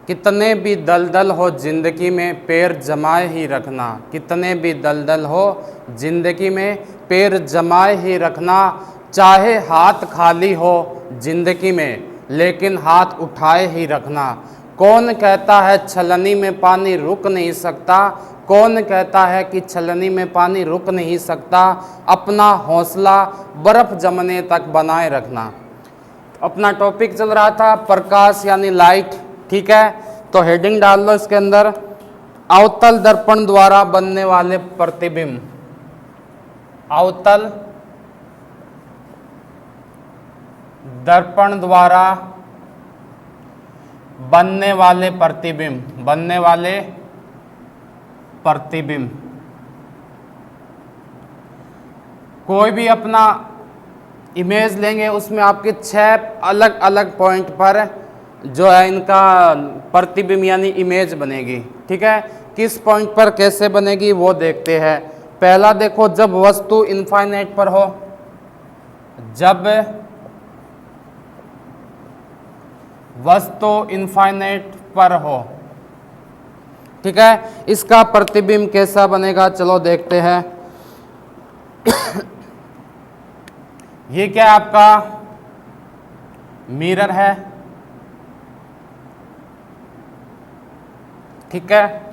कितने भी दलदल हो जिंदगी में पैर जमाए ही रखना, कितने भी दलदल हो जिंदगी में पैर जमाए ही रखना। चाहे हाथ खाली हो जिंदगी में लेकिन हाथ उठाए ही रखना। कौन कहता है छलनी में पानी रुक नहीं सकता, कौन कहता है कि छलनी में पानी रुक नहीं सकता। अपना हौसला बर्फ जमने तक बनाए रखना। अपना टॉपिक चल रहा था प्रकाश यानी लाइट, ठीक है। तो हेडिंग डाल लो इसके अंदर, अवतल दर्पण द्वारा बनने वाले प्रतिबिंब। अवतल दर्पण द्वारा बनने वाले प्रतिबिंब, बनने वाले प्रतिबिंब। कोई भी अपना इमेज लेंगे उसमें आपके 6 अलग अलग पॉइंट पर जो है इनका प्रतिबिंब यानी इमेज बनेगी, ठीक है। किस पॉइंट पर कैसे बनेगी वो देखते हैं। पहला देखो, जब वस्तु इनफाइनाइट पर हो, जब वस्तु इनफाइनाइट पर हो, ठीक है, इसका प्रतिबिंब कैसा बनेगा चलो देखते हैं। ये क्या आपका मिरर है, ठीक है।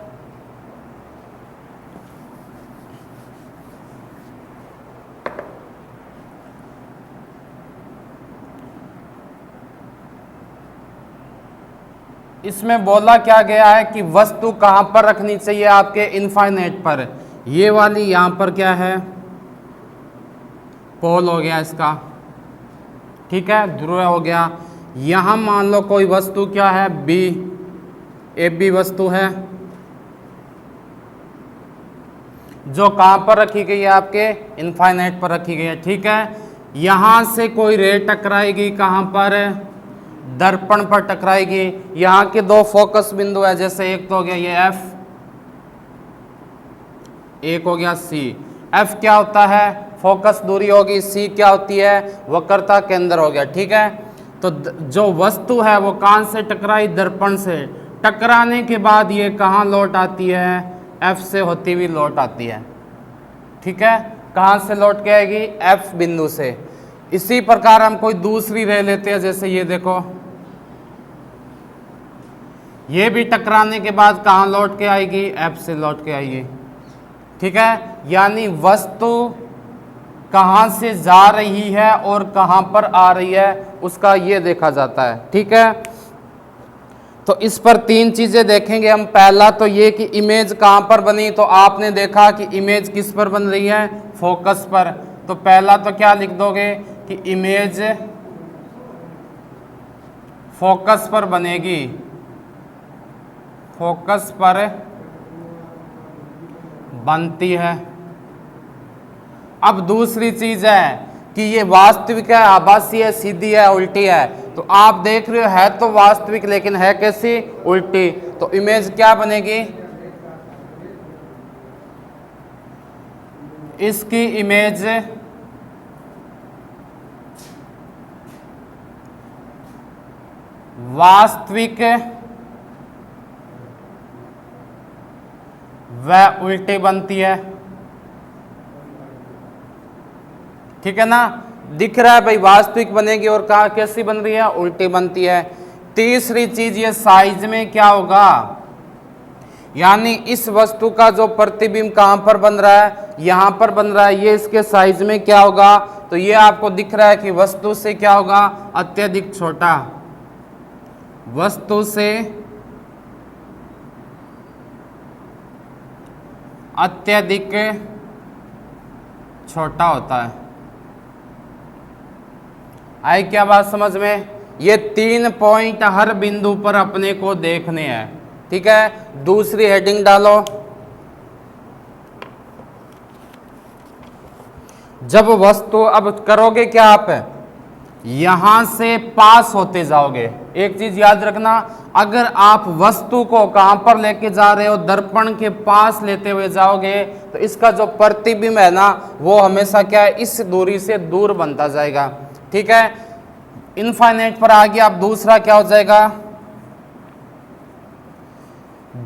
इसमें बोला क्या गया है कि वस्तु कहां पर रखनी चाहिए आपके इनफाइनाइट पर। ये वाली यहां पर क्या है, पोल हो गया इसका, ठीक है, ध्रुव हो गया। यहां मान लो कोई वस्तु क्या है, बी, ए बी वस्तु है जो कहां पर रखी गई है आपके इनफाइनाइट पर रखी गई है, ठीक है। यहां से कोई रे टकराएगी कहां पर, दर्पण पर टकराएगी। यहां के 2 फोकस बिंदु है, जैसे एक तो हो गया ये एफ, एक हो गया सी। एफ क्या होता है, फोकस दूरी होगी, सी क्या होती है, वक्रता केंद्र हो गया, ठीक है। तो जो वस्तु है वो कहां से टकराई, दर्पण से। टकराने के बाद ये कहां लौट आती है, एफ से होती हुई लौट आती है, ठीक है। कहां से लौट के आएगी, एफ बिंदु से। इसी प्रकार हम कोई दूसरी रे लेते हैं, जैसे ये देखो, ये भी टकराने के बाद कहां लौट के आएगी, एफ से लौट के आएगी, ठीक है। यानी वस्तु कहां से जा रही है और कहां पर आ रही है उसका ये देखा जाता है, ठीक है। तो इस पर 3 चीजें देखेंगे हम। पहला तो ये कि इमेज कहां पर बनी, तो आपने देखा कि इमेज किस पर बन रही है, फोकस पर। तो पहला तो क्या लिख दोगे कि इमेज फोकस पर बनेगी, फोकस पर बनती है। अब दूसरी चीज है कि ये वास्तविक है, आभासी है, सीधी है, उल्टी है। तो आप देख रहे हो है तो वास्तविक लेकिन है कैसी, उल्टी। तो इमेज क्या बनेगी, इसकी इमेज वास्तविक व उल्टी बनती है, ठीक है ना। दिख रहा है भाई वास्तविक बनेगी और कहा कैसी बन रही है, उल्टी बनती है। तीसरी चीज ये साइज में क्या होगा, यानी इस वस्तु का जो प्रतिबिंब कहां पर बन रहा है, यहां पर बन रहा है, ये इसके साइज में क्या होगा। तो ये आपको दिख रहा है कि वस्तु से क्या होगा, अत्यधिक छोटा, वस्तु से अत्यधिक छोटा होता है। आई क्या बात समझ में। ये 3 पॉइंट हर बिंदु पर अपने को देखने हैं, ठीक है। दूसरी हेडिंग डालो, जब वस्तु, अब करोगे क्या आप, यहां से पास होते जाओगे। एक चीज याद रखना, अगर आप वस्तु को कहां पर लेके जा रहे हो, दर्पण के पास लेते हुए जाओगे तो इसका जो प्रतिबिंब है ना वो हमेशा क्या है, इस दूरी से दूर बनता जाएगा, ठीक है। इनफाइनाइट पर आ गया। अब दूसरा क्या हो जाएगा,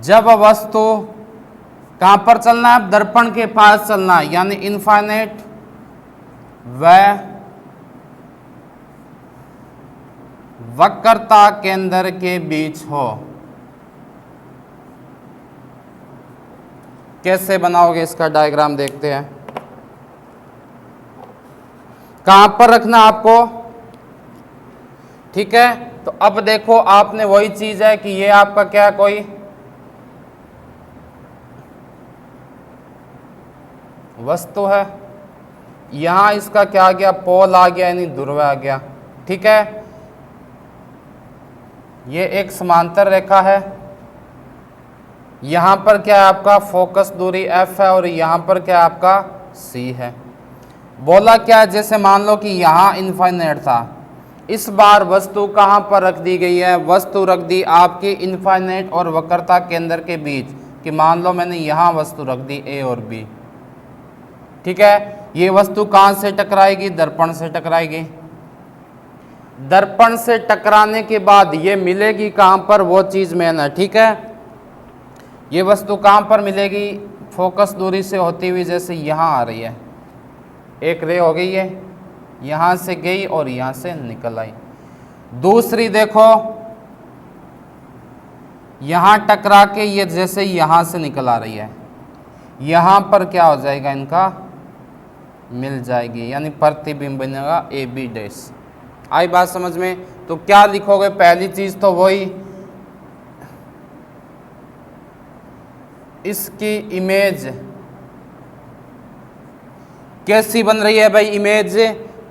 जब वस्तु कहां पर चलना है, दर्पण के पास चलना है, यानी इनफाइनाइट व वक्रता केंद्र के बीच हो। कैसे बनाओगे इसका डायग्राम देखते हैं। कहां पर रखना आपको, ठीक है। तो अब देखो आपने वही चीज है कि ये आपका क्या कोई वस्तु है, यहां इसका क्या आ गया, पोल आ गया यानी ध्रुव आ गया, ठीक है। ये एक समांतर रेखा है, यहां पर क्या है आपका फोकस दूरी f है और यहां पर क्या है आपका c है। बोला क्या, जैसे मान लो कि यहां इनफाइनाइट था, इस बार वस्तु कहां पर रख दी गई है, वस्तु रख दी आपकी इनफाइनाइट और वक्रता केंद्र के बीच, कि मान लो मैंने यहां वस्तु रख दी a और b, ठीक है। ये वस्तु कहां से टकराएगी, दर्पण से टकराएगी। दर्पण से टकराने के बाद ये मिलेगी कहां पर, वो चीज मेन है, ठीक है। ये वस्तु कहां पर मिलेगी, फोकस दूरी से होती हुई जैसे यहां आ रही है, एक रे हो गई है, यहां से गई और यहां से निकल आई। दूसरी देखो, यहां टकरा के ये जैसे यहां से निकल आ रही है, यहां पर क्या हो जाएगा, इनका मिल जाएगी, यानी प्रतिबिंब बनेगा ए बी डैश। आई बात समझ में। तो क्या लिखोगे, पहली चीज तो वही, इसकी इमेज कैसी बन रही है भाई, इमेज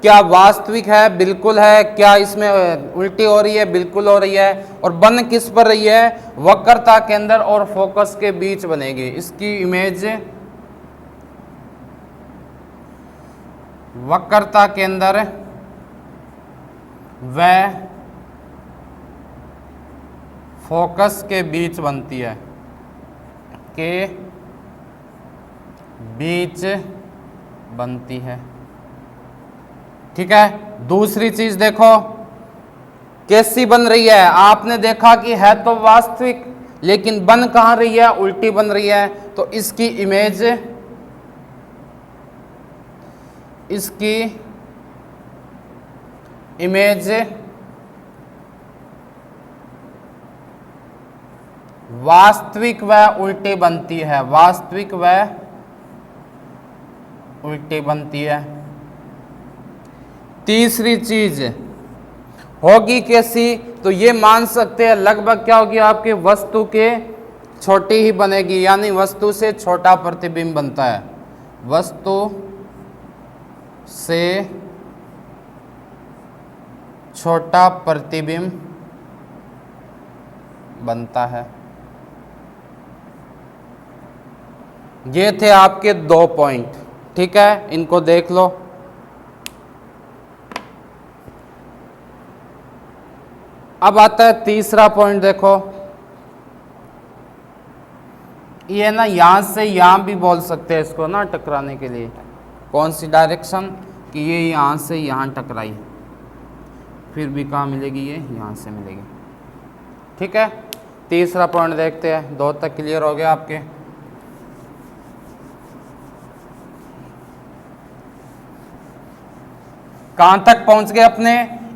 क्या वास्तविक है, बिल्कुल है, क्या इसमें उल्टी हो रही है, बिल्कुल हो रही है, और बन किस पर रही है, वक्रता केंद्र और फोकस के बीच बनेगी। इसकी इमेज वक्रता केंद्र व फोकस के बीच बनती है, के बीच बनती है, ठीक है। दूसरी चीज देखो कैसी बन रही है, आपने देखा कि है तो वास्तविक, लेकिन बन कहां रही है, उल्टी बन रही है। तो इसकी इमेज, इसकी इमेज वास्तविक व उल्टी बनती है, वास्तविक व उल्टी बनती है। तीसरी चीज होगी कैसी, तो ये मान सकते हैं लगभग क्या होगी, आपके वस्तु के छोटी ही बनेगी, यानी वस्तु से छोटा प्रतिबिंब बनता है, वस्तु से छोटा प्रतिबिंब बनता है। ये थे आपके 2 पॉइंट, ठीक है, इनको देख लो। अब आता है तीसरा पॉइंट, देखो ये ना यहां से यहां भी बोल सकते हैं इसको ना, टकराने के लिए कौन सी डायरेक्शन, कि ये यहां से यहां टकराई, फिर भी कहाँ मिलेगी, ये यहां से मिलेगी, ठीक है। तीसरा पॉइंट देखते हैं, 2 तक क्लियर हो गया आपके। कहां तक पहुंच गए अपने,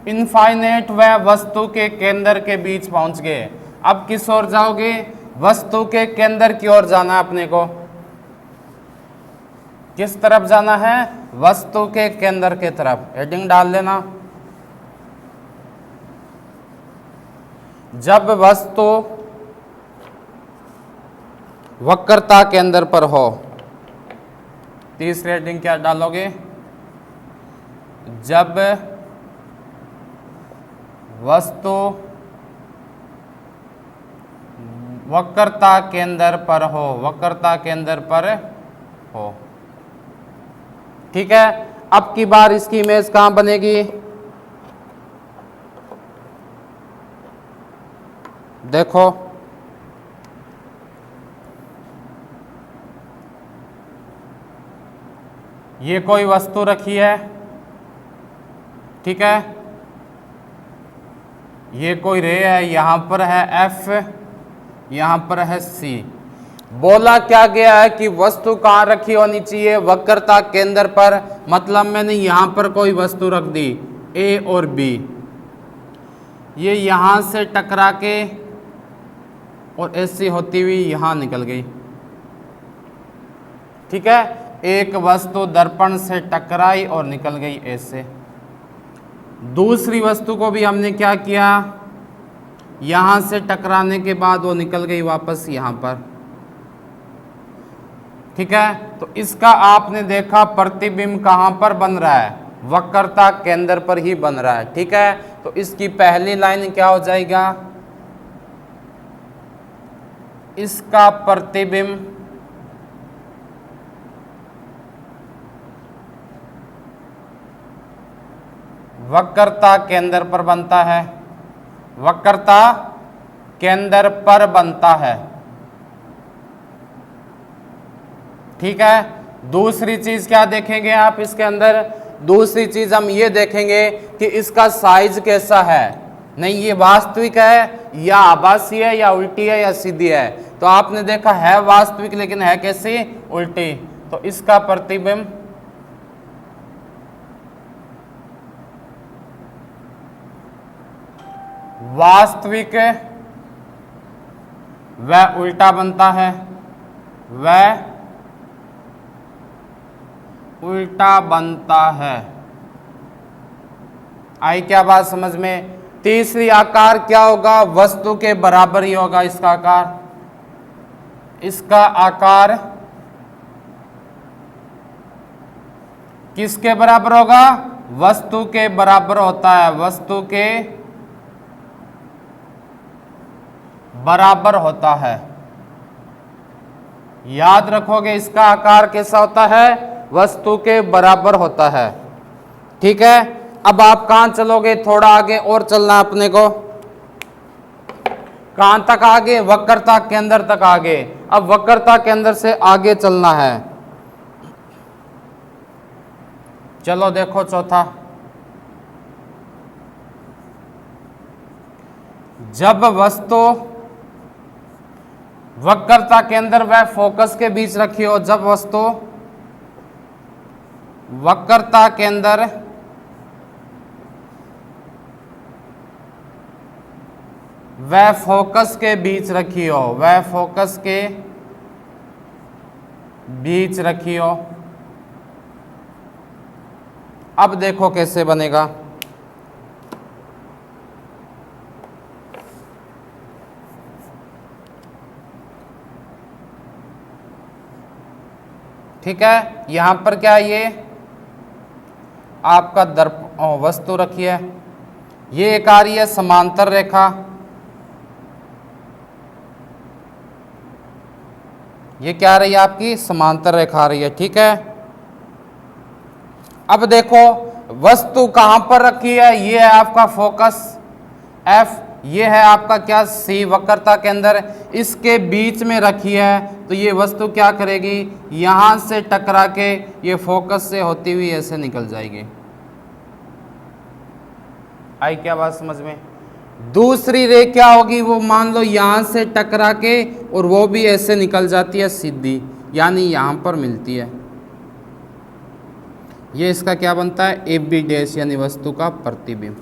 इनफाइनाइट व वस्तु के केंद्र के बीच पहुंच गए। अब किस ओर जाओगे, वस्तु के केंद्र की ओर जाना है अपने को। किस तरफ जाना है, वस्तु के केंद्र के तरफ, हेडिंग डाल लेना। जब वस्तु वक्रता केंद्र पर हो, तीसरी हेडिंग क्या डालोगे, जब वस्तु वक्रता केंद्र पर हो, वक्रता केंद्र पर हो, ठीक है। अब की बार इसकी इमेज कहां बनेगी, देखो ये कोई वस्तु रखी है, ठीक है, ये कोई रे है, यहां पर है F, यहां पर है सी। बोला क्या गया है कि वस्तु कहाँ रखी होनी चाहिए, वक्रता केंद्र पर, मतलब मैंने यहां पर कोई वस्तु रख दी ए और बी, ये यहां से टकरा के और ऐसी होती हुई यहां निकल गई। ठीक है, एक वस्तु दर्पण से टकराई और निकल गई ऐसे। दूसरी वस्तु को भी हमने क्या किया, यहां से टकराने के बाद वो निकल गई वापस यहां पर। ठीक है, तो इसका आपने देखा प्रतिबिंब कहां पर बन रहा है, वक्रता केंद्र पर ही बन रहा है। ठीक है, तो इसकी पहली लाइन क्या हो जाएगा, इसका प्रतिबिंब वक्रता केंद्र पर बनता है, वक्रता केंद्र पर बनता है। ठीक है, दूसरी चीज क्या देखेंगे आप इसके अंदर, दूसरी चीज हम ये देखेंगे कि इसका साइज कैसा है। नहीं ये वास्तविक है या आभासी है या उल्टी है या सीधी है, तो आपने देखा है वास्तविक लेकिन है कैसी, उल्टी। तो इसका प्रतिबिंब वास्तविक वह उल्टा बनता है, वह उल्टा बनता है। आई क्या बात समझ में। तीसरी आकार क्या होगा, वस्तु के बराबर ही होगा इसका आकार, इसका आकार किसके बराबर होगा, वस्तु के बराबर होता है, वस्तु के बराबर होता है। याद रखोगे इसका आकार कैसा होता है, वस्तु के बराबर होता है। ठीक है, अब आप कहां चलोगे, थोड़ा आगे और चलना अपने को, कहां तक आगे, वक्रता केंद्र तक आगे। अब वक्रता केंद्र से आगे चलना है। चलो देखो चौथा, जब वस्तु वक्रता केंद्र व फोकस के बीच रखी हो, जब वस्तु वक्रता केंद्र व फोकस के बीच रखी हो, वह फोकस के बीच रखी हो। अब देखो कैसे बनेगा, ठीक है, यहां पर क्या ये आपका वस्तु रखी है, ये एक आ रही है समांतर रेखा, ये क्या आ रही है आपकी समांतर रेखा आ रही है। ठीक है, अब देखो वस्तु कहां पर रखी है, ये है आपका फोकस F, ये है आपका क्या C, वक्रता के अंदर इसके बीच में रखी है। तो ये वस्तु क्या करेगी, यहां से टकरा के ये फोकस से होती हुई ऐसे निकल जाएगी। आई क्या बात समझ में। दूसरी रे क्या होगी, वो मान लो यहां से टकरा के और वो भी ऐसे निकल जाती है सीधी, यानी यहां पर मिलती है। ये इसका क्या बनता है, AB डैश, यानी वस्तु का प्रतिबिंब।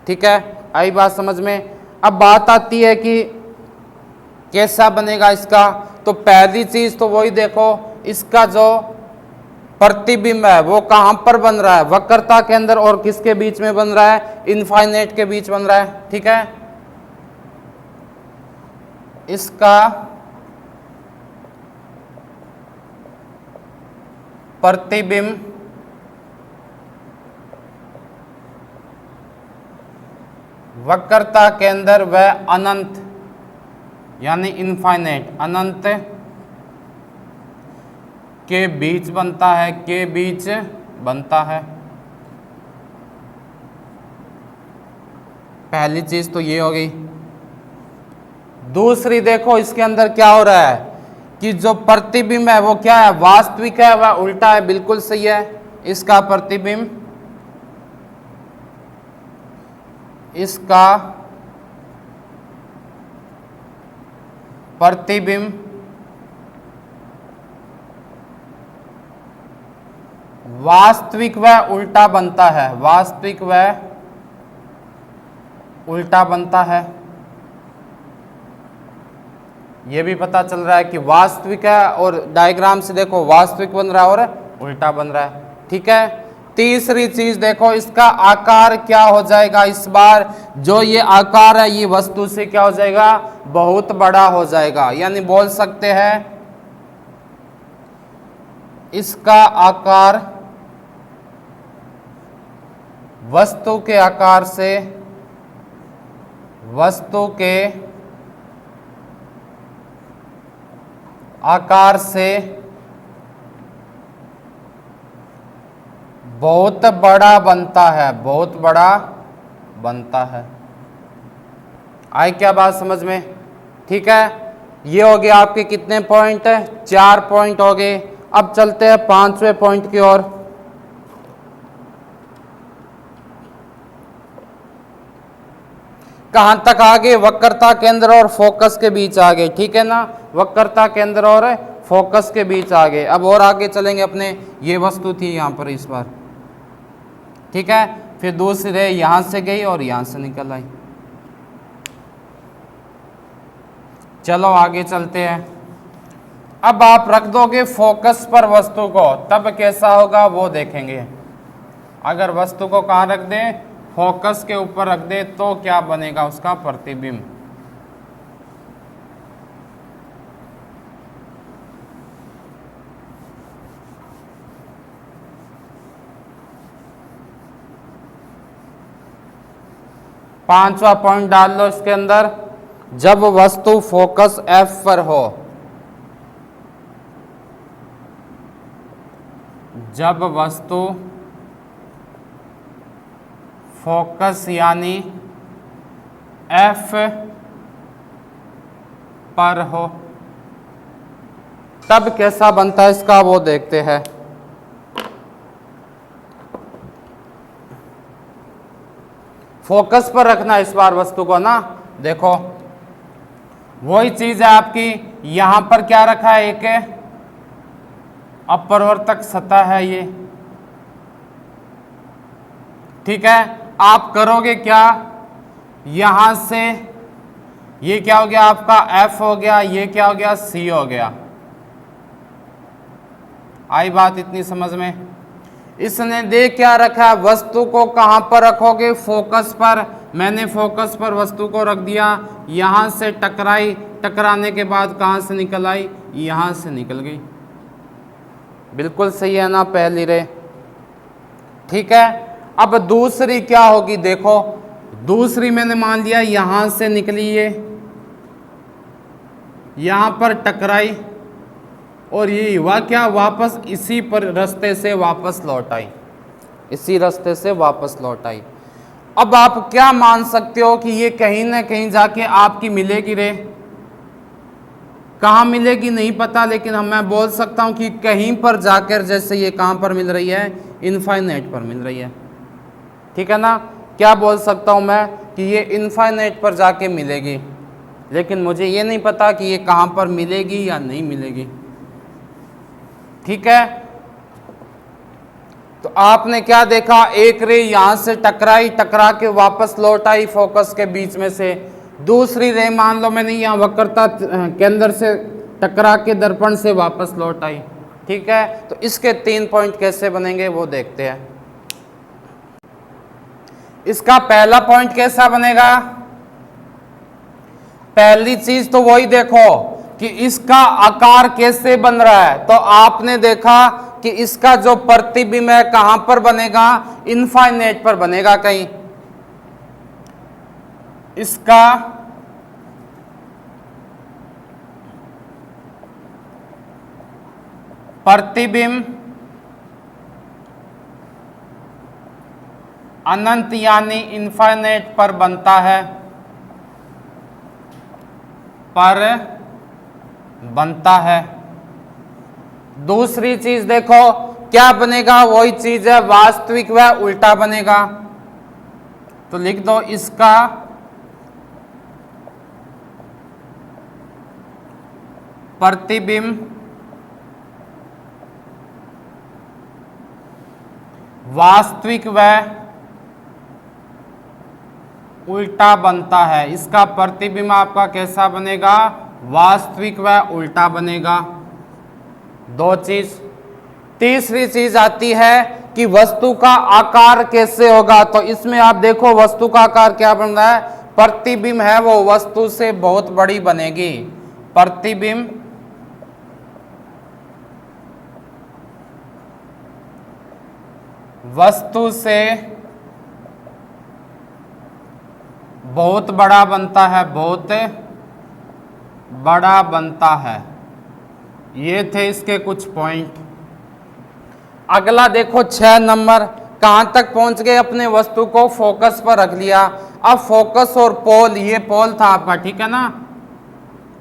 ठीक है, आई बात समझ में। अब बात आती है कि कैसा बनेगा इसका। तो पहली चीज तो वही देखो, इसका जो प्रतिबिंब है वो कहां पर बन रहा है, वक्रता के अंदर और किसके बीच में बन रहा है, इनफाइनाइट के बीच बन रहा है। ठीक है, इसका प्रतिबिंब वक्रता के अंदर व अनंत यानी इनफाइनाइट, अनंत के बीच बनता है, के बीच बनता है। पहली चीज तो ये हो गई। दूसरी देखो इसके अंदर क्या हो रहा है कि जो प्रतिबिंब है वो क्या है, वास्तविक है वह उल्टा है, बिल्कुल सही है। इसका प्रतिबिंब, इसका प्रतिबिंब वास्तविक व उल्टा बनता है, वास्तविक व उल्टा बनता है। ये भी पता चल रहा है कि वास्तविक है और डायग्राम से देखो वास्तविक बन रहा है और उल्टा बन रहा है। ठीक है, तीसरी चीज देखो, इसका आकार क्या हो जाएगा। इस बार जो ये आकार है ये वस्तु से क्या हो जाएगा, बहुत बड़ा हो जाएगा। यानी बोल सकते हैं इसका आकार वस्तु के आकार से, वस्तु के आकार से बहुत बड़ा बनता है, बहुत बड़ा बनता है। आई क्या बात समझ में? ठीक है, ये हो गया आपके कितने पॉइंट है, 4 पॉइंट हो गए। अब चलते हैं 5वें पॉइंट की ओर। कहां तक आगे, वक्रता केंद्र और फोकस के बीच आगे। ठीक है ना, वक्रता केंद्र और फोकस के बीच आगे। अब और आगे चलेंगे अपने, ये वस्तु थी यहां पर इस बार। ठीक है, फिर दूसरे यहां से गई और यहां से निकल आई। चलो आगे चलते हैं। अब आप रख दोगे फोकस पर वस्तु को, तब कैसा होगा वो देखेंगे। अगर वस्तु को कहां रख दें, फोकस के ऊपर रख दे, तो क्या बनेगा उसका प्रतिबिंब। पांचवा पॉइंट डाल लो इसके अंदर, जब वस्तु फोकस F पर हो, जब वस्तु फोकस यानी F पर हो, तब कैसा बनता है इसका वो देखते हैं। फोकस पर रखना इस बार वस्तु को ना, देखो वही चीज है आपकी। यहां पर क्या रखा है, एक अपवर्तक सतह है ये। ठीक है, आप करोगे क्या, यहां से ये क्या हो गया आपका F हो गया, ये क्या हो गया C हो गया। आई बात इतनी समझ में? इसने दे क्या रखा, वस्तु को कहां पर रखोगे, फोकस पर। मैंने फोकस पर वस्तु को रख दिया, यहां से टकराई, टकराने के बाद कहां से निकल आई, यहां से निकल गई। बिल्कुल सही है ना पहली रे? ठीक है, अब दूसरी क्या होगी, देखो दूसरी मैंने मान लिया यहां से निकली, ये यहां पर टकराई और ये हुआ क्या, वापस इसी पर रास्ते से वापस लौट आई, इसी रास्ते से वापस लौट आई। अब आप क्या मान सकते हो कि ये कहीं ना कहीं जाके आपकी मिलेगी रे। कहाँ मिलेगी नहीं पता, लेकिन मैं बोल सकता हूं कि कहीं पर जाकर, जैसे ये कहां पर मिल रही है, इनफाइनाइट पर मिल रही है। ठीक है ना, क्या बोल सकता हूं मैं कि ये इनफाइनाइट पर जाके मिलेगी, लेकिन मुझे ये नहीं पता कि ये कहां पर मिलेगी या नहीं मिलेगी। ठीक है, तो आपने क्या देखा, एक रे यहां से टकराई, टकरा के वापस लौट आई फोकस के बीच में से। दूसरी रे मान लो मैंने यहां वक्रता केंद्र से टकरा के दर्पण से वापस लौट आई। ठीक है, तो इसके 3 पॉइंट कैसे बनेंगे वो देखते हैं। इसका पहला पॉइंट कैसा बनेगा, पहली चीज तो वही देखो कि इसका आकार कैसे बन रहा है। तो आपने देखा कि इसका जो प्रतिबिंब है कहां पर बनेगा, इनफाइनाइट पर बनेगा कहीं। इसका प्रतिबिंब अनंत यानी इनफाइनाइट पर बनता है, पर बनता है। दूसरी चीज देखो क्या बनेगा, वही चीज है, वास्तविक व उल्टा बनेगा। तो लिख दो इसका प्रतिबिंब वास्तविक व उल्टा बनता है। इसका प्रतिबिंब आपका कैसा बनेगा? वास्तविक व उल्टा बनेगा। दो चीज। तीसरी चीज आती है कि वस्तु का आकार कैसे होगा। तो इसमें आप देखो वस्तु का आकार क्या बन रहा है, प्रतिबिंब है वो वस्तु से बहुत बड़ी बनेगी। प्रतिबिंब वस्तु से बहुत बड़ा बनता है, बहुत बड़ा बनता है। ये थे इसके कुछ पॉइंट। अगला देखो 6 नंबर, कहां तक पहुंच गए? अपने वस्तु को फोकस पर रख लिया। अब फोकस और पोल, ये पोल था आपका, ठीक है ना।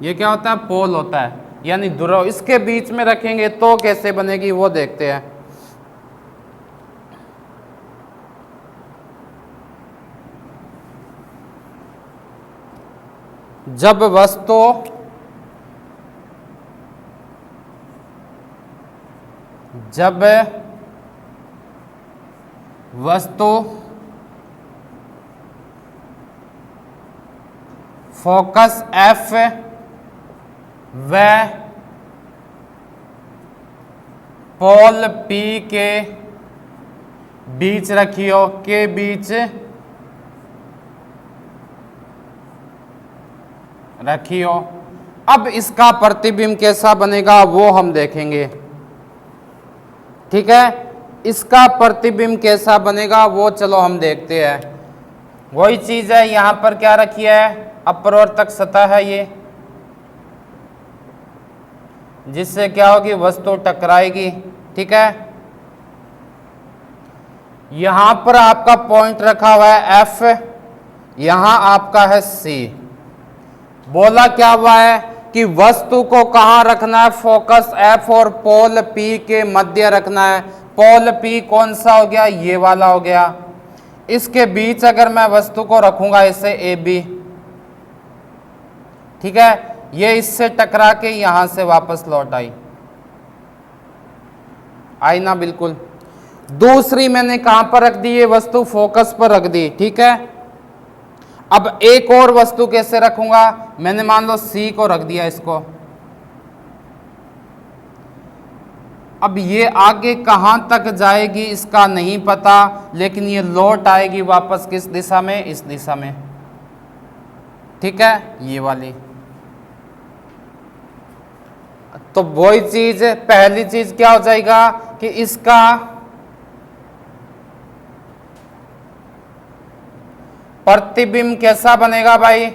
ये क्या होता है? पोल होता है, यानी ध्रुव। इसके बीच में रखेंगे तो कैसे बनेगी वो देखते हैं। जब वस्तु फोकस F व पोल P के बीच रखियो, के बीच रखियो। अब इसका प्रतिबिंब कैसा बनेगा वो हम देखेंगे, ठीक है। इसका प्रतिबिंब कैसा बनेगा वो चलो हम देखते हैं। वही चीज है, यहां पर क्या रखी है? अपवर्तक सतह है ये, जिससे क्या होगी? वस्तु टकराएगी, ठीक है। यहां पर आपका पॉइंट रखा हुआ है F, यहां आपका है C। बोला क्या हुआ है कि वस्तु को कहां रखना है? फोकस F और पोल P के मध्य रखना है। पोल P कौन सा हो गया? ये वाला हो गया। इसके बीच अगर मैं वस्तु को रखूंगा इसे AB, ठीक है, ये इससे टकरा के यहां से वापस लौट आई ना? बिल्कुल। दूसरी मैंने कहां पर रख दी? ये वस्तु फोकस पर रख दी, ठीक है। अब एक और वस्तु कैसे रखूंगा? मैंने मान लो C को रख दिया इसको। अब ये आगे कहां तक जाएगी इसका नहीं पता, लेकिन ये लौट आएगी वापस किस दिशा में? इस दिशा में, ठीक है, ये वाली। तो वही चीज, पहली चीज क्या हो जाएगा कि इसका प्रतिबिंब कैसा बनेगा भाई?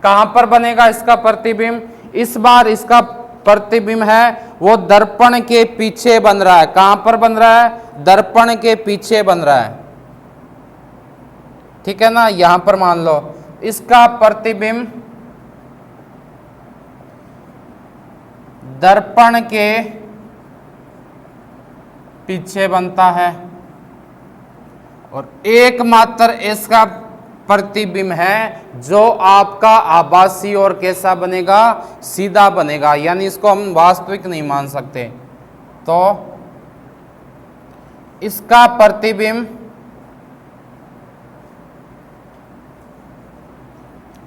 कहां पर बनेगा इसका प्रतिबिंब? इस बार इसका प्रतिबिंब है वो दर्पण के पीछे बन रहा है। कहां पर बन रहा है? दर्पण के पीछे बन रहा है, ठीक है ना। यहां पर मान लो इसका प्रतिबिंब दर्पण के पीछे बनता है, और एकमात्र इसका प्रतिबिंब है जो आपका आभासी और कैसा बनेगा? सीधा बनेगा, यानी इसको हम वास्तविक नहीं मान सकते। तो इसका प्रतिबिंब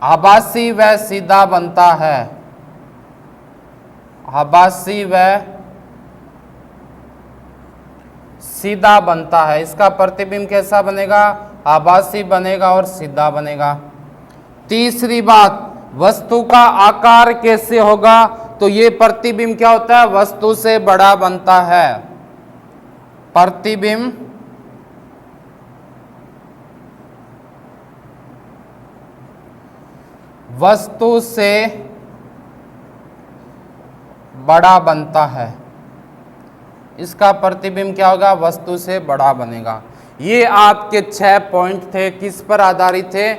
आभासी व सीधा बनता है। आभासी व सीधा बनता है। इसका प्रतिबिंब कैसा बनेगा? आभासी बनेगा और सीधा बनेगा। तीसरी बात, वस्तु का आकार कैसे होगा? तो ये प्रतिबिंब क्या होता है? वस्तु से बड़ा बनता है। प्रतिबिंब वस्तु से बड़ा बनता है। इसका प्रतिबिंब क्या होगा? वस्तु से बड़ा बनेगा। ये आपके 6 पॉइंट थे, किस पर आधारित थे?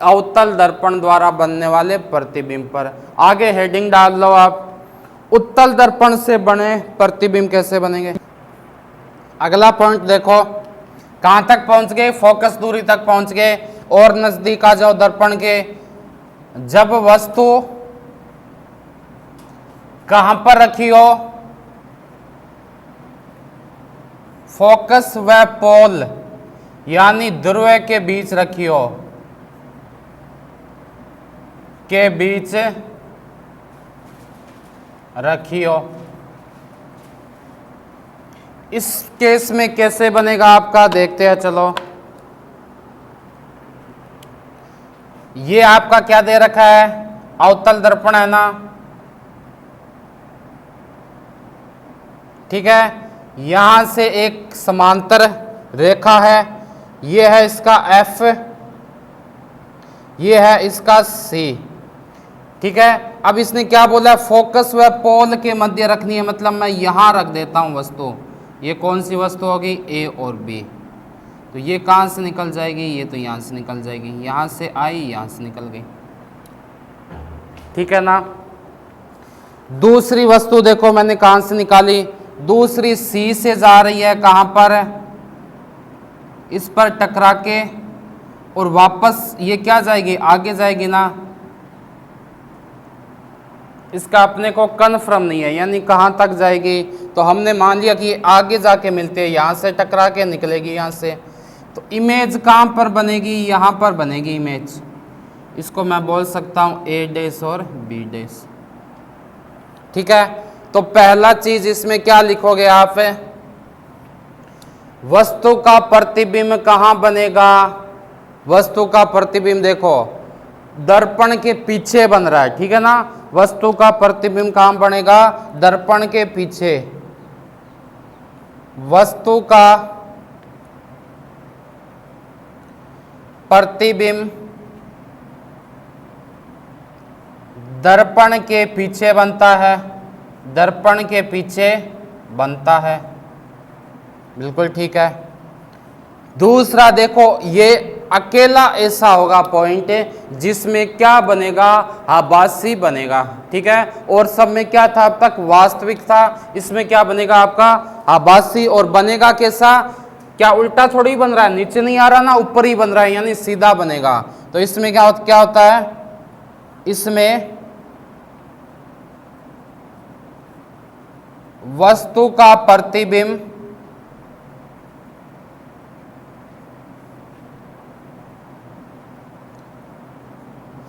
अवतल दर्पण द्वारा बनने वाले प्रतिबिंब पर। आगे हेडिंग डाल लो आप, उत्तल दर्पण से बने प्रतिबिंब कैसे बनेंगे। अगला पॉइंट देखो, कहां तक पहुंच गए? फोकस दूरी तक पहुंच गए, और नजदीक आ जाओ दर्पण के। जब वस्तु कहां पर रखी हो? फोकस व पोल यानी ध्रुव के बीच रखी हो, के बीच रखी हो। इस केस में कैसे बनेगा आपका, देखते हैं चलो। ये आपका क्या दे रखा है, अवतल दर्पण है ना, ठीक है। यहां से एक समांतर रेखा है, ये है इसका F, ये है इसका C, ठीक है। अब इसने क्या बोला, फोकस व पोल के मध्य रखनी है, मतलब मैं यहां रख देता हूं वस्तु। ये कौन सी वस्तु होगी, A और B। तो ये कहां से निकल जाएगी, ये तो यहां से निकल जाएगी, यहां से आई, यहां से निकल गई, ठीक है ना। दूसरी वस्तु देखो मैंने कहां से निकाली, दूसरी C से जा रही है, कहां पर, इस पर टकरा के, और वापस ये क्या जाएगी, आगे जाएगी ना। इसका अपने को कन्फर्म नहीं है, यानी कहां तक जाएगी। तो हमने मान लिया कि आगे जाके मिलते हैं, यहां से टकरा के निकलेगी यहां से। तो इमेज कहां पर बनेगी, यहां पर बनेगी इमेज। इसको मैं बोल सकता हूं A' और B', ठीक है। तो पहला चीज इसमें क्या लिखोगे आप, वस्तु का प्रतिबिंब कहां बनेगा। वस्तु का प्रतिबिंब देखो दर्पण के पीछे बन रहा है, ठीक है ना। वस्तु का प्रतिबिंब कहां बनेगा, दर्पण के पीछे। वस्तु का प्रतिबिंब दर्पण के पीछे बनता है, दर्पण के पीछे बनता है, बिल्कुल ठीक है। दूसरा देखो, ये अकेला ऐसा होगा पॉइंट जिसमें क्या बनेगा, आभासी बनेगा, ठीक है। और सब में क्या था अब तक, वास्तविक था। इसमें क्या बनेगा आपका, आभासी। और बनेगा कैसा, क्या उल्टा थोड़ी बन रहा है, नीचे नहीं आ रहा ना, ऊपर ही बन रहा है, यानी सीधा बनेगा। तो इसमें क्या होता है, इसमें वस्तु का प्रतिबिंब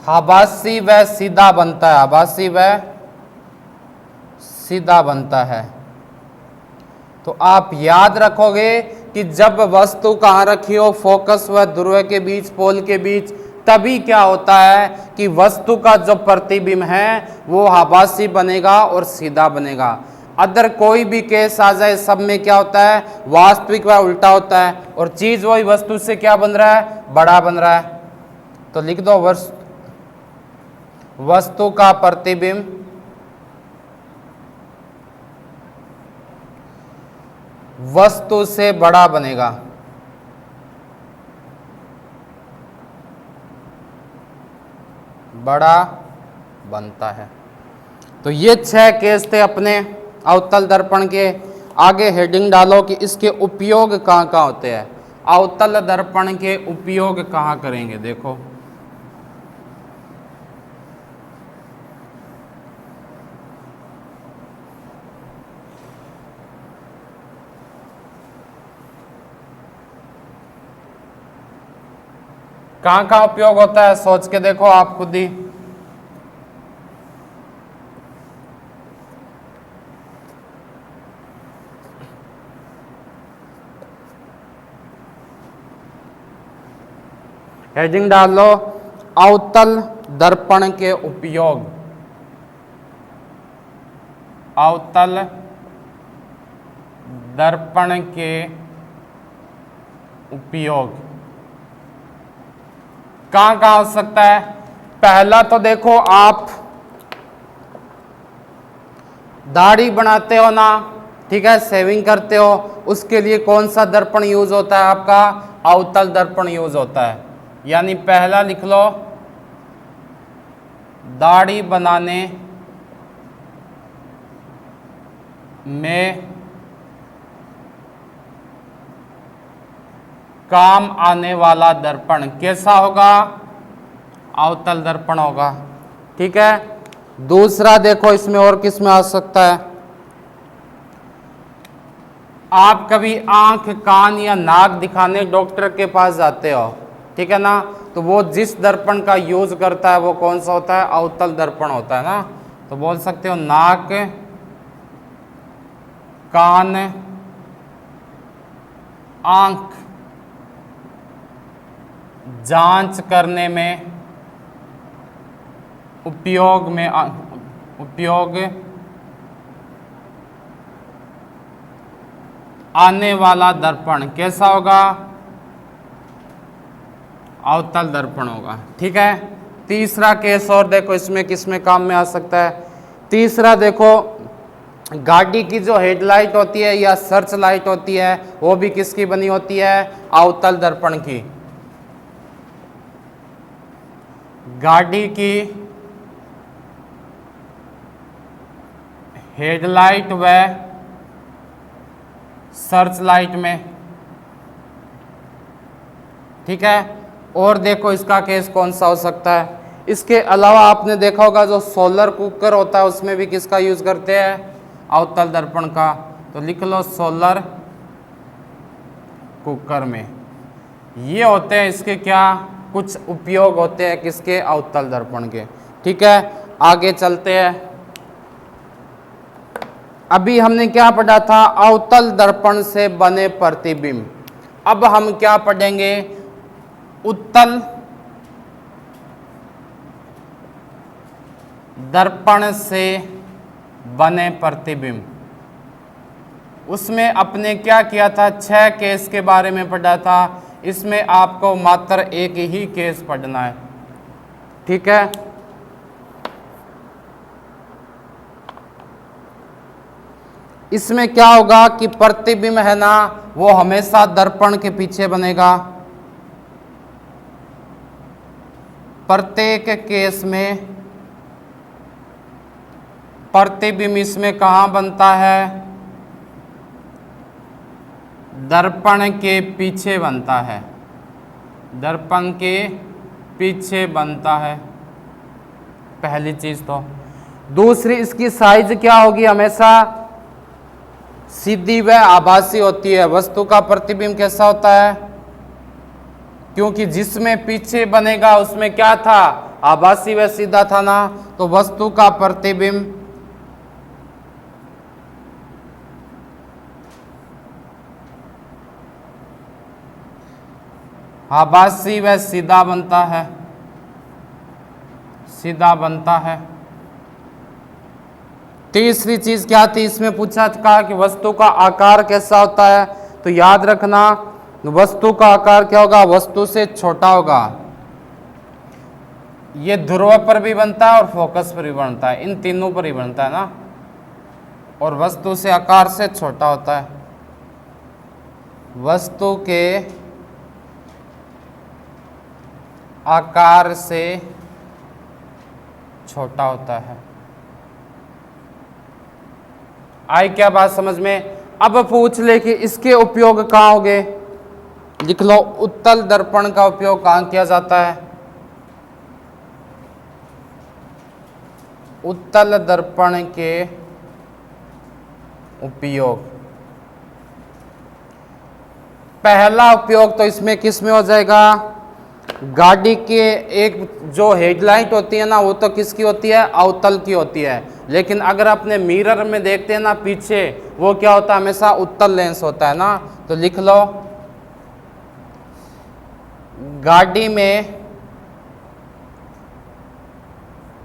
आभासी व सीधा बनता है, आभासी व सीधा बनता है। तो आप याद रखोगे कि जब वस्तु कहां रखी हो, फोकस व ध्रुव के बीच, पोल के बीच, तभी क्या होता है कि वस्तु का जो प्रतिबिंब है वो आभासी बनेगा और सीधा बनेगा। अदर कोई भी केस आ जाए, सब में क्या होता है, वास्तविक व उल्टा होता है। और चीज वही वस्तु से क्या बन रहा है, बड़ा बन रहा है। तो लिख दो वस्तु का प्रतिबिंब वस्तु से बड़ा बनेगा, बड़ा बनता है। तो ये 6 केस थे अपने अवतल दर्पण के। आगे हेडिंग डालो कि इसके उपयोग कहाँ कहाँ होते हैं। अवतल दर्पण के उपयोग कहाँ करेंगे, देखो कहाँ कहाँ उपयोग होता है, सोच के देखो आप खुद ही। हेडिंग डाल लो, अवतल दर्पण के उपयोग। अवतल दर्पण के उपयोग कहां कहां हो सकता है। पहला तो देखो, आप दाढ़ी बनाते हो ना, ठीक है, शेविंग करते हो, उसके लिए कौन सा दर्पण यूज होता है आपका, अवतल दर्पण यूज होता है। यानी पहला लिख लो, दाढ़ी बनाने में काम आने वाला दर्पण कैसा होगा, अवतल दर्पण होगा, ठीक है। दूसरा देखो इसमें और किस में आ सकता है, आप कभी आंख कान या नाक दिखाने डॉक्टर के पास जाते हो, ठीक है ना, तो वो जिस दर्पण का यूज करता है वो कौन सा होता है, अवतल दर्पण होता है ना। तो बोल सकते हो नाक कान आंख जांच करने में उपयोग आने वाला दर्पण कैसा होगा, अवतल दर्पण होगा। ठीक है, तीसरा केस और देखो इसमें किसमें काम में आ सकता है। तीसरा देखो, गाड़ी की जो हेडलाइट होती है या सर्च लाइट होती है वो भी किसकी बनी होती है, अवतल दर्पण की। गाड़ी की हेडलाइट व सर्च लाइट में, ठीक है। और देखो इसका केस कौन सा हो सकता है, इसके अलावा आपने देखा होगा जो सोलर कुकर होता है उसमें भी किसका यूज करते हैं, अवतल दर्पण का। तो लिख लो सोलर कुकर में ये होते हैं, इसके क्या कुछ उपयोग होते हैं, किसके, अवतल दर्पण के। ठीक है, आगे चलते हैं। अभी हमने क्या पढ़ा था, अवतल दर्पण से बने प्रतिबिंब। अब हम क्या पढ़ेंगे, उत्तल दर्पण से बने प्रतिबिंब। उसमें अपने क्या किया था, 6 केस के बारे में पढ़ा था, इसमें आपको मात्र एक ही केस पढ़ना है। ठीक है, इसमें क्या होगा कि प्रतिबिंब है ना वो हमेशा दर्पण के पीछे बनेगा। प्रत्येक केस में प्रतिबिंब इसमें कहाँ बनता है, दर्पण के पीछे बनता है, दर्पण के पीछे बनता है, पहली चीज। तो दूसरी, इसकी साइज क्या होगी, हमेशा सीधी व आभासी होती है। वस्तु का प्रतिबिंब कैसा होता है, क्योंकि जिसमें पीछे बनेगा उसमें क्या था, आभासी व सीधा था ना, तो वस्तु का प्रतिबिंब आभासी व सीधा बनता है, सीधा बनता है। तीसरी चीज क्या थी, इसमें पूछा था कि वस्तु का आकार कैसा होता है, तो याद रखना वस्तु का आकार क्या होगा, वस्तु से छोटा होगा। ये ध्रुव पर भी बनता है और फोकस पर भी बनता है, इन तीनों पर ही बनता है ना, और वस्तु से आकार से छोटा होता है, वस्तु के आकार से छोटा होता है। आई क्या बात समझ में। अब पूछ ले कि इसके उपयोग कहाँ होंगे, लिख लो उत्तल दर्पण का उपयोग कहाँ किया जाता है, उत्तल दर्पण के उपयोग। पहला उपयोग तो इसमें किस में हो जाएगा, गाड़ी के एक जो हेडलाइट होती है ना वो तो किसकी होती है, अवतल की होती है, लेकिन अगर अपने मिरर में देखते हैं ना पीछे, वो क्या होता है, हमेशा उत्तल लेंस होता है ना। तो लिख लो गाड़ी में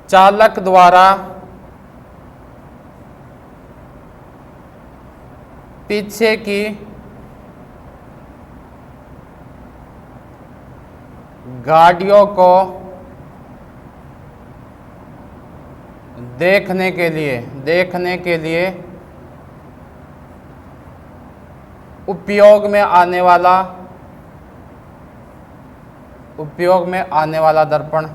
चालक द्वारा पीछे की गाड़ियों को देखने के लिए उपयोग में आने वाला दर्पण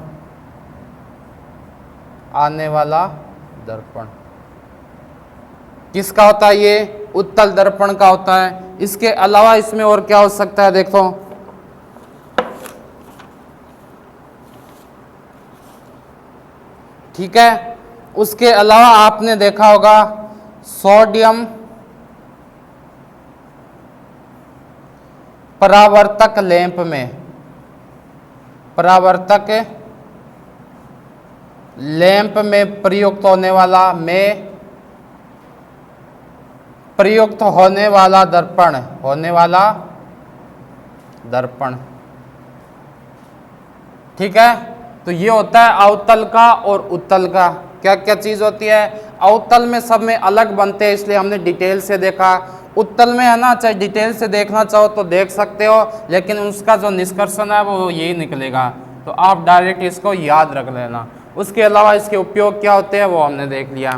किसका होता है, ये उत्तल दर्पण का होता है। इसके अलावा इसमें और क्या हो सकता है, देखो ठीक है, उसके अलावा आपने देखा होगा सोडियम परावर्तक लैंप में, परावर्तक लैंप में प्रयुक्त होने वाला दर्पण, ठीक है। तो ये होता है अवतल का और उत्तल का। क्या क्या चीज होती है? अवतल में सब में अलग बनते हैं, इसलिए हमने डिटेल से देखा। उत्तल में है ना, चाहे डिटेल से देखना चाहो तो देख सकते हो, लेकिन उसका जो निष्कर्षण है वो यही निकलेगा। तो आप डायरेक्ट इसको याद रख लेना। उसके अलावा इसके उपयोग क्या होते हैं वो हमने देख लिया,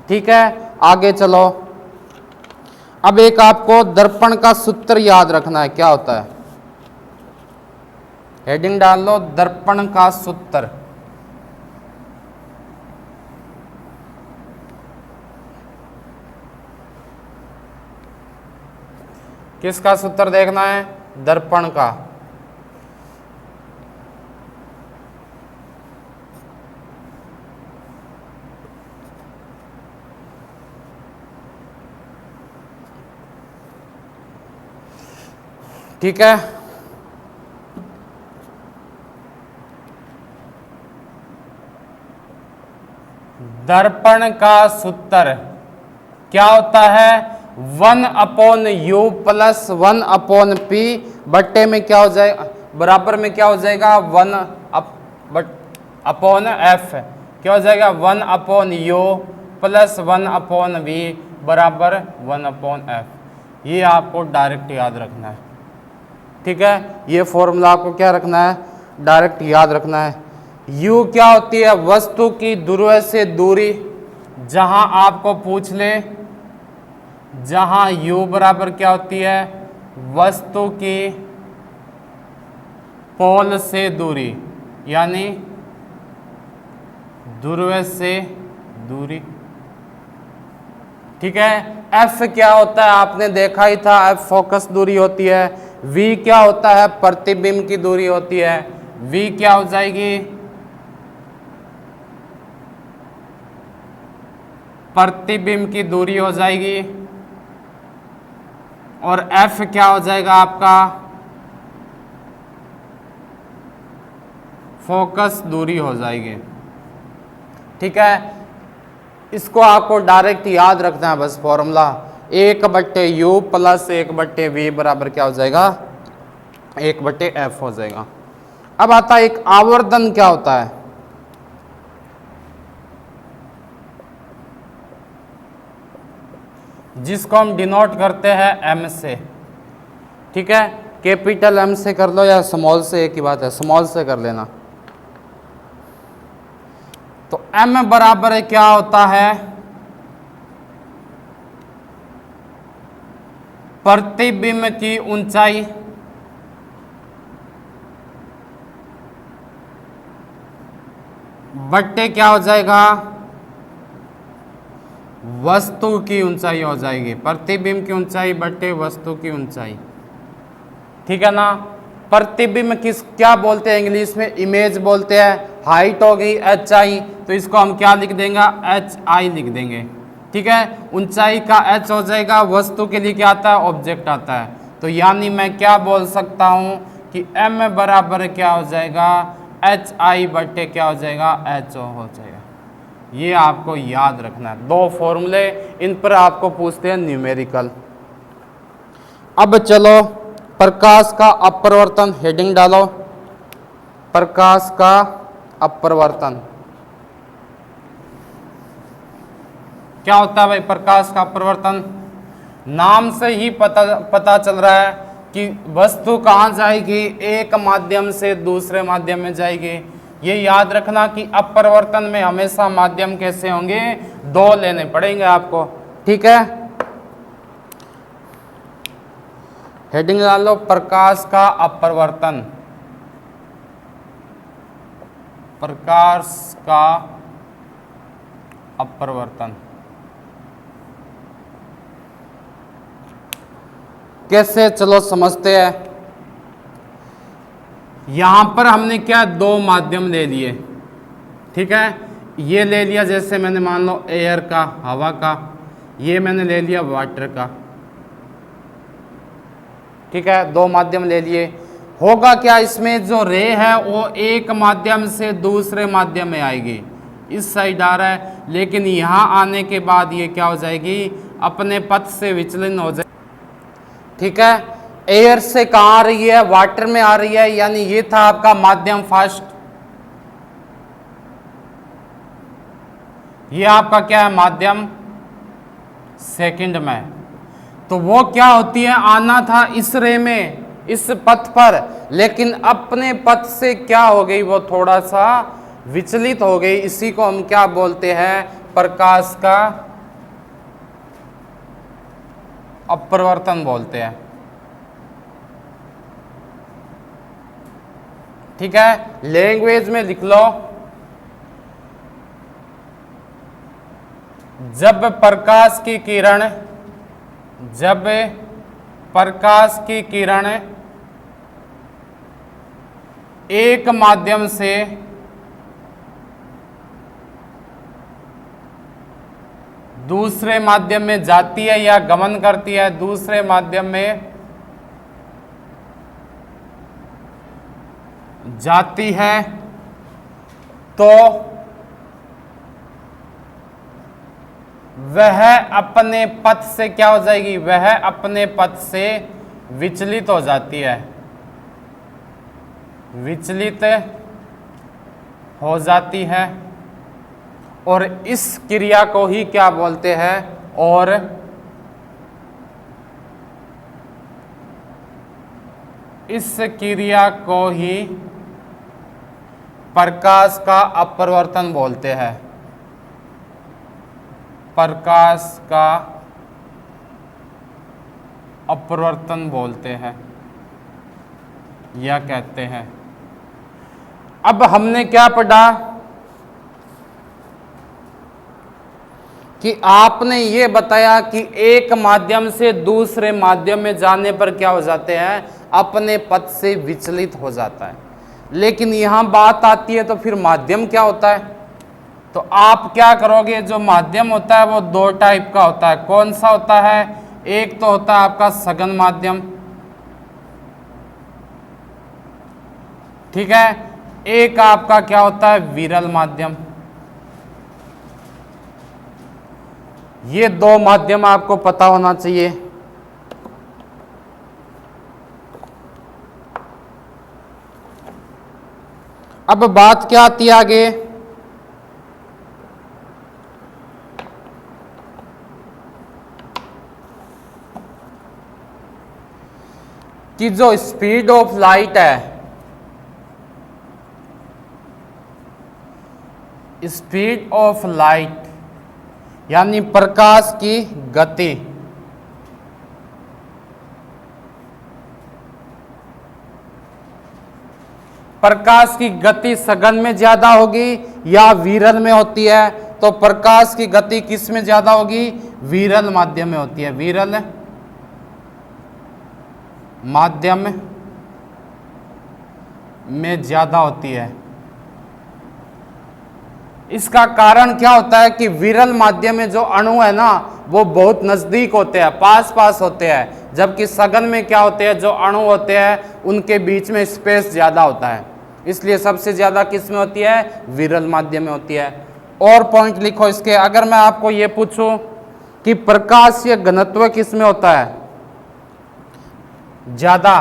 ठीक है। आगे चलो, अब एक आपको दर्पण का सूत्र याद रखना है। क्या होता है? हेडिंग डाल लो, दर्पण का सूत्र। किसका सूत्र देखना है? दर्पण का। ठीक है, दर्पण का सूत्र क्या होता है? 1/u प्लस 1/p बट्टे में क्या हो जाएगा, बराबर में क्या हो जाएगा? 1/f क्या हो जाएगा? 1/u प्लस 1/v बराबर 1/f। ये आपको डायरेक्ट याद रखना है, ठीक है। ये फॉर्मूला आपको क्या रखना है? डायरेक्ट याद रखना है। u क्या होती है? वस्तु की ध्रुव से दूरी। जहां आपको पूछ ले, जहां u बराबर क्या होती है? वस्तु की पोल से दूरी, यानी ध्रुव से दूरी, ठीक है। f क्या होता है? आपने देखा ही था, f फोकस दूरी होती है। v क्या होता है? प्रतिबिंब की दूरी होती है। v क्या हो जाएगी? प्रतिबिंब की दूरी हो जाएगी। और f क्या हो जाएगा आपका? फोकस दूरी हो जाएगी, ठीक है। इसको आपको डायरेक्ट याद रखना है बस फॉर्मूला। 1/u प्लस 1/v बराबर क्या हो जाएगा? 1/f हो जाएगा। अब आता है एक आवर्धन। क्या होता है? जिसको हम डिनोट करते हैं m से, ठीक है। कैपिटल M से कर लो या स्मॉल से, एक ही बात है, स्मॉल से कर लेना। तो m बराबर है क्या होता है? प्रतिबिंब की ऊंचाई बट्टे क्या हो जाएगा? वस्तु की ऊंचाई हो जाएगी। प्रतिबिंब की ऊंचाई बट्टे वस्तु की ऊंचाई, ठीक है ना। प्रतिबिंब किस क्या बोलते हैं इंग्लिश में? इमेज बोलते हैं। हाइट हो गई hi, तो इसको हम क्या लिख देंगे? hi लिख देंगे, ठीक है। ऊंचाई का h हो जाएगा। वस्तु के लिए क्या आता है? ऑब्जेक्ट आता है। तो यानी मैं क्या बोल सकता हूं कि m बराबर क्या हो जाएगा? hi बट्टे क्या हो जाएगा? h हो जाएगा। ये आपको याद रखना है। दो फॉर्मूले, इन पर आपको पूछते हैं न्यूमेरिकल। अब चलो, प्रकाश का अपवर्तन। हेडिंग डालो, प्रकाश का अपवर्तन। क्या होता है भाई प्रकाश का अपवर्तन? नाम से ही पता चल रहा है कि वस्तु कहाँ जाएगी? एक माध्यम से दूसरे माध्यम में जाएगी। ये याद रखना कि अपवर्तन में हमेशा माध्यम कैसे होंगे? दो लेने पड़ेंगे आपको, ठीक है। हेडिंग डालो, प्रकाश का अपवर्तन। प्रकाश का अपवर्तन कैसे? चलो समझते हैं। यहां पर हमने क्या? दो माध्यम ले लिए, ठीक है। ये ले लिया जैसे मैंने मान लो एयर का, हवा का, ये मैंने ले लिया वाटर का, ठीक है, दो माध्यम ले लिए। होगा क्या, इसमें जो रे है वो एक माध्यम से दूसरे माध्यम में आएगी, इस साइड आ रहा है, लेकिन यहाँ आने के बाद ये क्या हो जाएगी, अपने पथ से विचलन हो जाएगी, ठीक है। एयर से कहाँ आ रही है, वाटर में आ रही है, यानी ये था आपका माध्यम फर्स्ट, ये आपका क्या है, माध्यम सेकंड में। तो वो क्या होती है, आना था इस रे में, इस पथ पर, लेकिन अपने पथ से क्या हो गई, वो थोड़ा सा विचलित हो गई। इसी को हम क्या बोलते हैं, प्रकाश का अपरिवर्तन बोलते हैं, ठीक है। लैंग्वेज में लिख लो, जब प्रकाश की किरण, जब प्रकाश की किरण एक माध्यम से दूसरे माध्यम में जाती है या गमन करती है, दूसरे माध्यम में जाती है, तो वह अपने पथ से क्या हो जाएगी, वह अपने पथ से विचलित हो जाती है, विचलित हो जाती है। और इस क्रिया को ही क्या बोलते हैं, और इस क्रिया को ही प्रकाश का अपरिवर्तन बोलते हैं, प्रकाश का अपरिवर्तन बोलते हैं या कहते हैं। अब हमने क्या पढ़ा कि आपने ये बताया कि एक माध्यम से दूसरे माध्यम में जाने पर क्या हो जाते हैं, अपने पथ से विचलित हो जाता है। लेकिन यहां बात आती है, तो फिर माध्यम क्या होता है, तो आप क्या करोगे, जो माध्यम होता है वो दो टाइप का होता है। कौन सा होता है, एक तो होता है आपका सघन माध्यम, ठीक है, एक आपका क्या होता है, विरल माध्यम। ये दो माध्यम आपको पता होना चाहिए। अब बात क्या आती है आगे, कि जो स्पीड ऑफ लाइट है, स्पीड ऑफ लाइट यानी प्रकाश की गति, प्रकाश की गति सघन में ज्यादा होगी या विरल में होती है, तो प्रकाश की गति किस में ज्यादा होगी, विरल माध्यम में होती है, विरल माध्यम में ज्यादा होती है। इसका कारण क्या होता है कि विरल माध्यम में जो अणु है ना, वो बहुत नजदीक होते हैं, पास पास होते हैं, जबकि सघन में क्या होते हैं, जो अणु होते हैं उनके बीच में स्पेस ज्यादा होता है। इसलिए सबसे ज्यादा किस में होती है, विरल माध्यम में होती है। और पॉइंट लिखो इसके, अगर मैं आपको ये पूछूं कि प्रकाशीय घनत्व किस में होता है ज्यादा,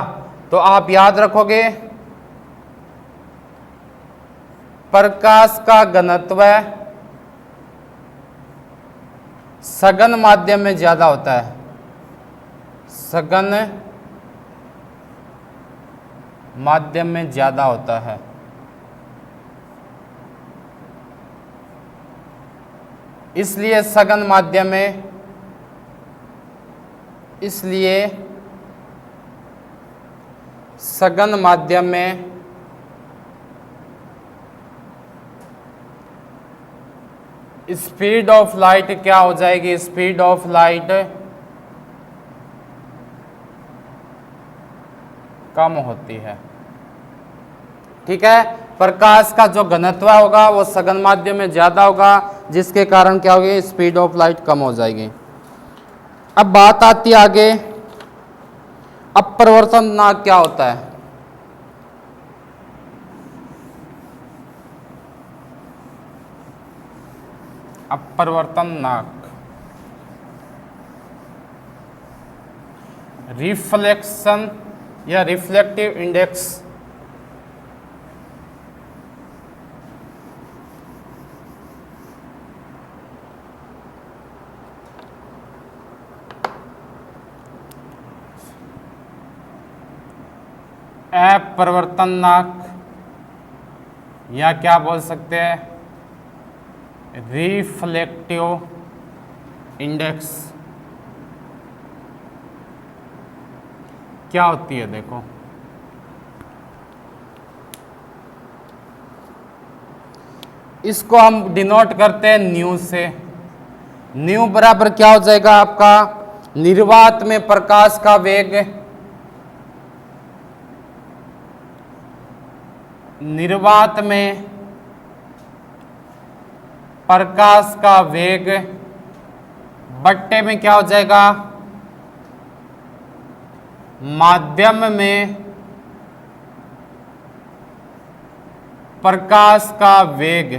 तो आप याद रखोगे प्रकाश का घनत्व सघन माध्यम में ज्यादा होता है, सघन माध्यम में ज्यादा होता है। इसलिए सघन माध्यम में, इसलिए सघन माध्यम में स्पीड ऑफ लाइट क्या हो जाएगी, स्पीड ऑफ लाइट कम होती है, ठीक है। प्रकाश का जो घनत्व होगा वो सघन माध्यम में ज़्यादा होगा, जिसके कारण क्या होगी, स्पीड ऑफ लाइट कम हो जाएगी। अब बात आती है आगे, अपवर्तन नाक क्या होता है। अपवर्तन नाक, रिफ्लेक्शन या रिफ्लेक्टिव इंडेक्स अपवर्तन नाक, या क्या बोल सकते हैं, रिफ्लेक्टिव इंडेक्स क्या होती है। देखो इसको हम डिनोट करते हैं न्यू से। न्यू बराबर क्या हो जाएगा आपका, निर्वात में प्रकाश का वेग, निर्वात में प्रकाश का वेग बट्टे में क्या हो जाएगा, माध्यम में प्रकाश का वेग।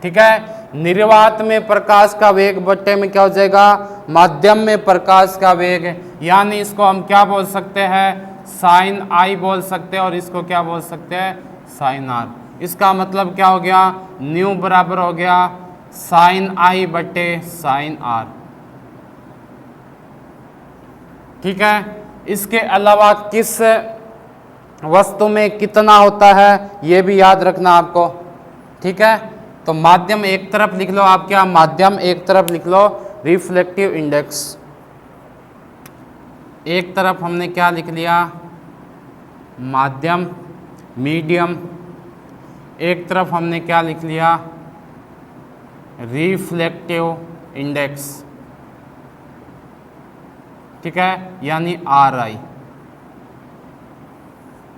ठीक है, निर्वात में प्रकाश का वेग बट्टे में क्या हो जाएगा, माध्यम में प्रकाश का वेग। यानी इसको हम क्या बोल सकते हैं, साइन आई बोल सकते हैं, और इसको क्या बोल सकते हैं, साइन आर। इसका मतलब क्या हो गया, न्यू बराबर हो गया साइन आई बटे साइन आर। ठीक है, इसके अलावा किस वस्तु में कितना होता है ये भी याद रखना आपको। ठीक है, तो माध्यम एक तरफ लिख लो आप, क्या माध्यम एक तरफ लिख लो रिफ्लेक्टिव इंडेक्स, एक तरफ हमने क्या लिख लिया, माध्यम मीडियम, एक तरफ हमने क्या लिख लिया, रिफ्लेक्टिव इंडेक्स। ठीक है, यानी आर आई।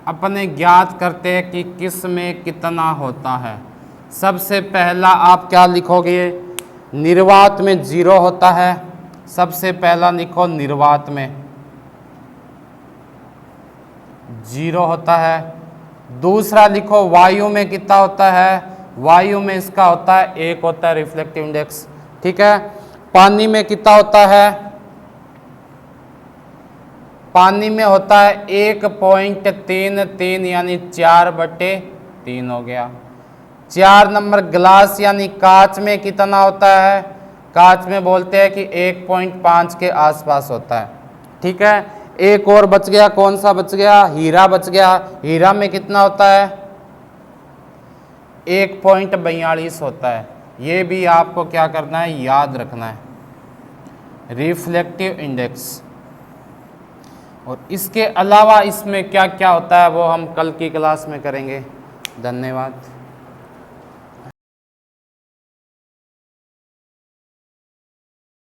अपने ज्ञात करते हैं कि किस में कितना होता है। सबसे पहला आप क्या लिखोगे, निर्वात में 0 होता है, सबसे पहला लिखो निर्वात में 0 होता है। दूसरा लिखो वायु में कितना होता है, वायु में इसका होता है 1 होता है रिफ्लेक्टिव इंडेक्स। ठीक है, पानी में कितना होता है, पानी में होता है 1.33 यानी 4/3 हो गया। 4 नंबर ग्लास यानी कांच में कितना होता है, कांच में बोलते हैं कि 1.5 के आसपास होता है। ठीक है, एक और बच गया, कौन सा बच गया, हीरा बच गया। हीरा में कितना होता है, 1.42 होता है। ये भी आपको क्या करना है, याद रखना है, रिफ्लेक्टिव इंडेक्स। और इसके अलावा इसमें क्या क्या होता है वो हम कल की क्लास में करेंगे। धन्यवाद।